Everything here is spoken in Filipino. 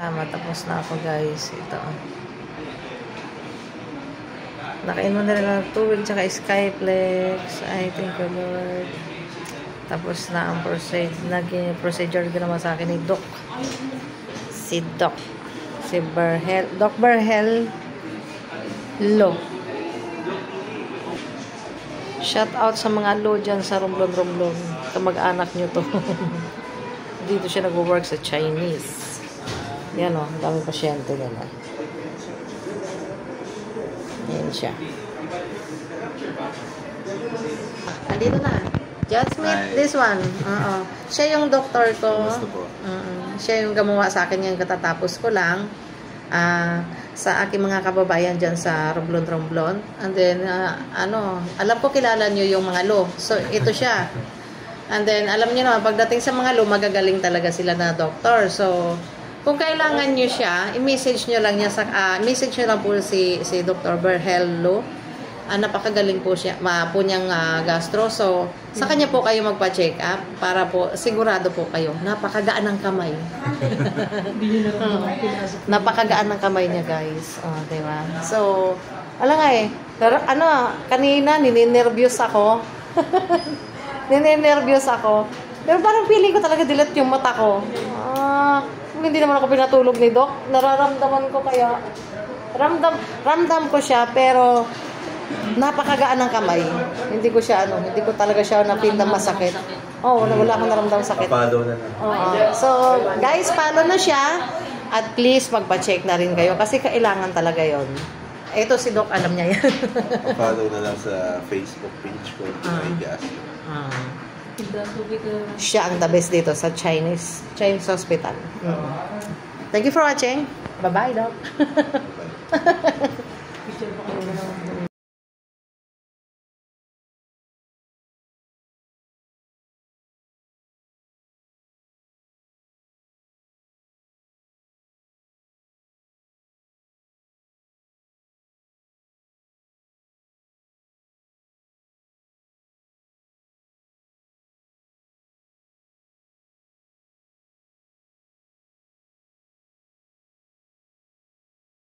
Matapos na ako guys. Ito. Nakainom na rin ng tubig tsaka Skyplex. I thank you Lord. Tapos na ang procedure ginawa sa akin ni Doc. Si Doc. Si Berhel. Doc Berhel Lo. Shout out sa mga lo dyan sa Romblon. Kamag-anak nyo to. Dito siya nag-work sa Chinese. Yan o, daming pasyente nila. Yan siya. Andito na. Just meet this one. Siya yung doktor ko. Siya yung gumawa sa akin yung katatapos ko lang. Sa aking mga kababayan dyan sa Romblon. And then, alam ko kilala nyo yung mga lo. So, ito siya. And then, alam nyo naman, pagdating sa mga lo, magagaling talaga sila na doktor. So, kung kailangan nyo siya, i-message nyo lang niya message nyo lang po si Dr. Berhel Lo. Napakagaling po siya, po niyang gastro. So, sa kanya po kayo magpa-check up para po sigurado po kayo. Napakagaan ng kamay. Napakagaan ng kamay niya, guys. Diba? So, alam nga kanina nininervyos ako. Nininervyos ako. Pero parang feeling ko talaga dilat yung mata ko. Hindi naman ako pinatulog ni Doc. Nararamdaman ko kaya. Ramdam ko siya, pero napakagaan ng kamay. Hindi ko talaga siya na-feel na masakit. Wala akong naramdamang sakit. Follow na lang. So, guys, follow na siya. At please, magpa-check na rin kayo. Kasi kailangan talaga yon. Ito si Doc, alam niya yan. Follow na lang sa Facebook page ko. Siya ang the best dito sa Chinese Hospital. Thank you for watching. Bye-bye, Doc.